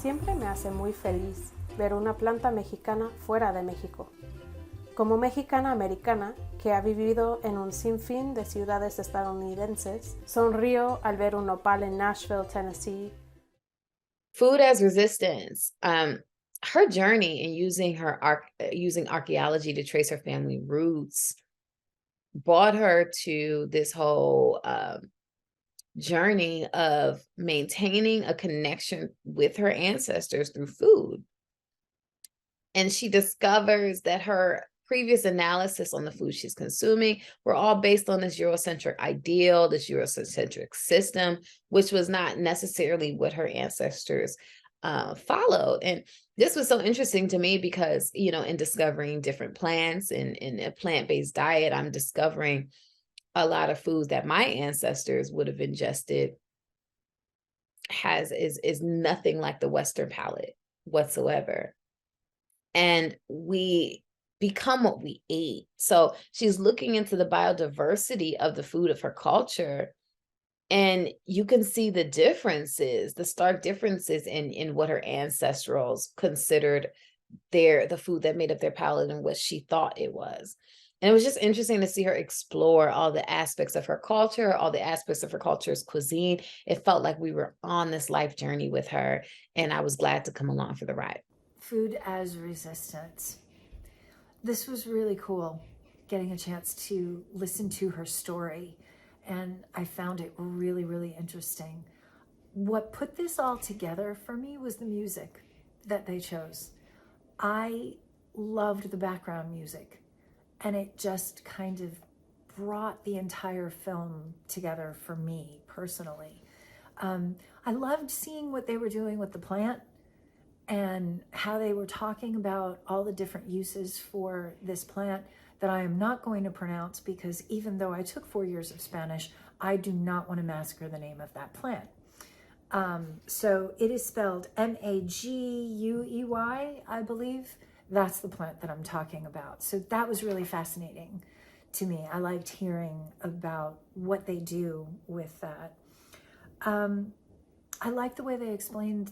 Siempre me hace muy feliz ver una planta mexicana fuera de México. Como mexicana americana, que ha vivido en un sinfín de ciudades estadounidenses, sonrío al ver un nopal en Nashville, Tennessee. Food as resistance. Her journey in using archaeology to trace her family roots brought her to this whole journey of maintaining a connection with her ancestors through food. And she discovers that her previous analysis on the food she's consuming were all based on this Eurocentric ideal, this Eurocentric system, which was not necessarily what her ancestors followed. And this was so interesting to me because, in discovering different plants and in a plant-based diet, I'm discovering a lot of foods that my ancestors would have ingested is nothing like the Western palate whatsoever. And we become what we eat. So she's looking into the biodiversity of the food of her culture, and you can see the differences, the stark differences in what her ancestrals considered the food that made up their palate and what she thought it was. And it was just interesting to see her explore all the aspects of her culture, all the aspects of her culture's cuisine. It felt like we were on this life journey with her, and I was glad to come along for the ride. Food as resistance. This was really cool, getting a chance to listen to her story, and I found it really, really interesting. What put this all together for me was the music that they chose. I loved the background music, and it just kind of brought the entire film together for me personally. I loved seeing what they were doing with the plant and how they were talking about all the different uses for this plant that I am not going to pronounce, because even though I took 4 years of Spanish, I do not want to massacre the name of that plant. So it is spelled Maguey, I believe. That's the plant that I'm talking about. So that was really fascinating to me. I liked hearing about what they do with that. I like the way the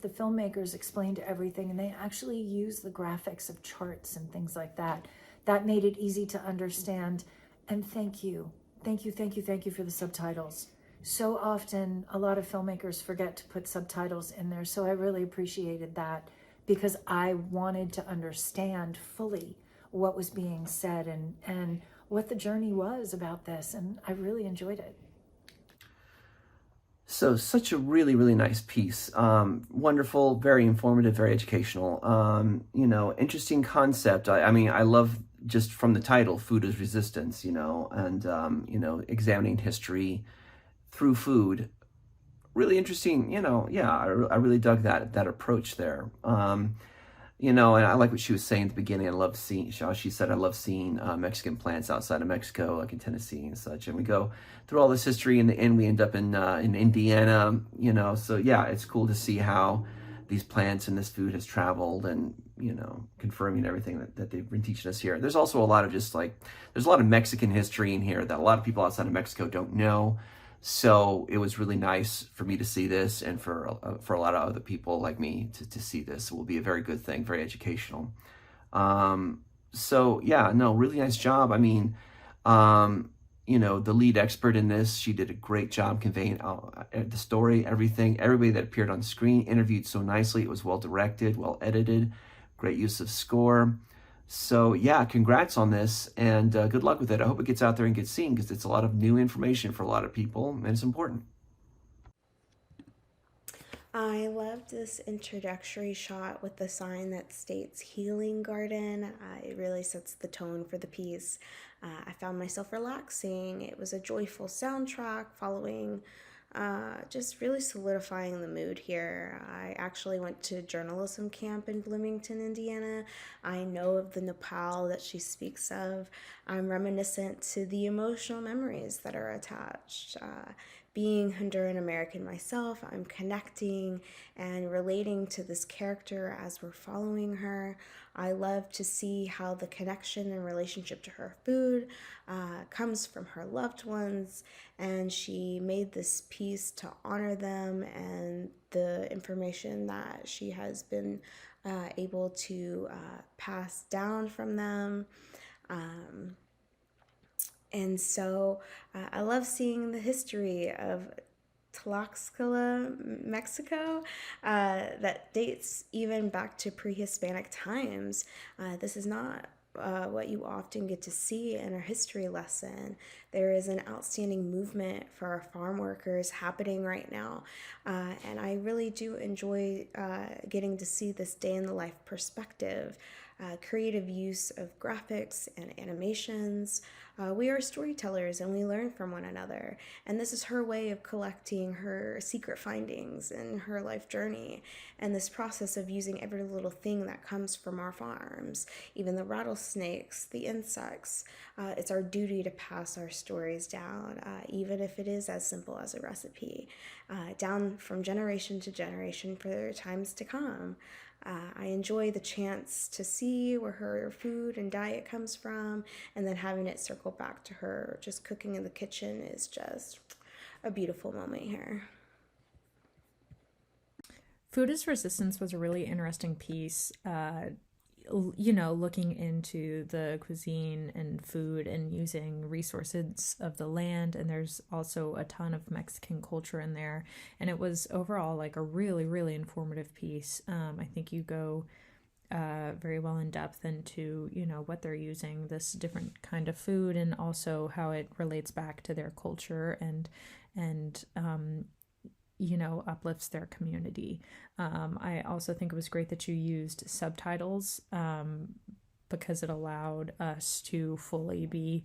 filmmakers explained everything, and they actually use the graphics of charts and things like that. That made it easy to understand. And thank you for the subtitles. So often, a lot of filmmakers forget to put subtitles in there, so I really appreciated that, because I wanted to understand fully what was being said and what the journey was about this, and I really enjoyed it. So such a really, really nice piece. Wonderful, very informative, very educational. Interesting concept. I mean, I love just from the title, food is resistance, and, examining history through food. Really interesting, yeah, I really dug that approach there. And I like what she was saying at the beginning. I love seeing, how she said, I love seeing Mexican plants outside of Mexico, like in Tennessee and such. And we go through all this history, in the end, we end up in Indiana, So yeah, it's cool to see how these plants and this food has traveled, and, confirming everything that they've been teaching us here. There's also a lot of there's a lot of Mexican history in here that a lot of people outside of Mexico don't know. So it was really nice for me to see this, and for a lot of other people like me to see this. It will be a very good thing, very educational. So yeah, no, really nice job. I mean, the lead expert in this, she did a great job conveying the story, everything. Everybody that appeared on screen interviewed so nicely. It was well directed, well edited, great use of score. So yeah, congrats on this, and good luck with it. I hope it gets out there and gets seen, because it's a lot of new information for a lot of people, and it's important. I loved this introductory shot with the sign that states Healing Garden. It really sets the tone for the piece. I found myself relaxing. It was a joyful soundtrack following, just really solidifying the mood here. I actually went to journalism camp in Bloomington, Indiana. I know of the Nepal that she speaks of. I'm reminiscent to the emotional memories that are attached. Being Honduran American myself, I'm connecting and relating to this character as we're following her. I love to see how the connection and relationship to her food comes from her loved ones, and she made this piece to honor them and the information that she has been able to pass down from them. And so I love seeing the history of Tlaxcala, Mexico, that dates even back to pre-Hispanic times. This is not what you often get to see in our history lesson. There is an outstanding movement for our farm workers happening right now, and I really do enjoy getting to see this day in the life perspective. Creative use of graphics and animations. We are storytellers and we learn from one another. And this is her way of collecting her secret findings in her life journey. And this process of using every little thing that comes from our farms, even the rattlesnakes, the insects. It's our duty to pass our stories down, even if it is as simple as a recipe, down from generation to generation for times to come. I enjoy the chance to see where her food and diet comes from, and then having it circle back to her just cooking in the kitchen is just a beautiful moment here. Food as Resistance was a really interesting piece, you know, looking into the cuisine and food and using resources of the land. And there's also a ton of Mexican culture in there. And it was overall like a really, really informative piece. I think you go very well in depth into, you know, what they're using, this different kind of food, and also how it relates back to their culture and you know, uplifts their community. I also think it was great that you used subtitles because it allowed us to fully be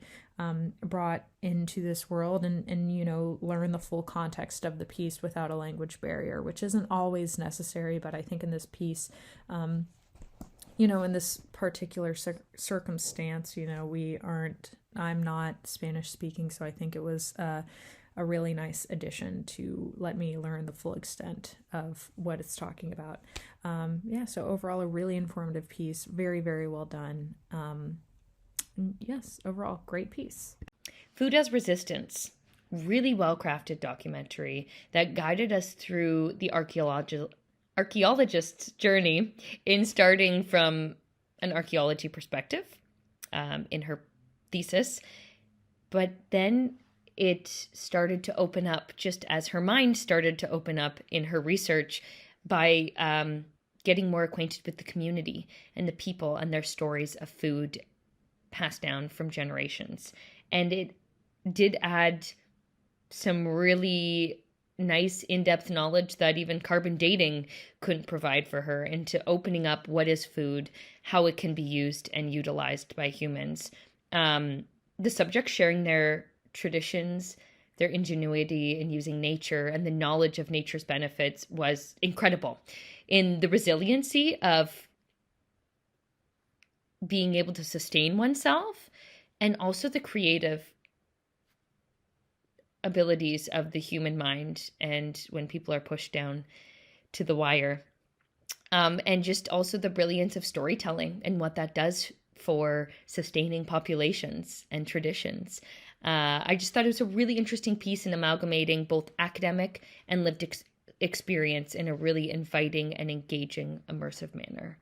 brought into this world and, you know, learn the full context of the piece without a language barrier, which isn't always necessary. But I think in this piece, you know, in this particular circumstance, you know, I'm not Spanish speaking, so I think it was a really nice addition to let me learn the full extent of what it's talking about. So overall, a really informative piece. Very, very well done. Yes, overall, great piece. Food as Resistance. Really well-crafted documentary that guided us through the archaeologist's journey in starting from an archaeology perspective in her thesis, but then it started to open up just as her mind started to open up in her research by getting more acquainted with the community and the people and their stories of food passed down from generations. And it did add some really nice in-depth knowledge that even carbon dating couldn't provide for her, into opening up what is food, how it can be used and utilized by humans. The subjects sharing their traditions, their ingenuity in using nature and the knowledge of nature's benefits was incredible. In the resiliency of being able to sustain oneself, and also the creative abilities of the human mind, and when people are pushed down to the wire. And just also the brilliance of storytelling and what that does for sustaining populations and traditions. I just thought it was a really interesting piece in amalgamating both academic and lived experience in a really inviting and engaging, immersive manner.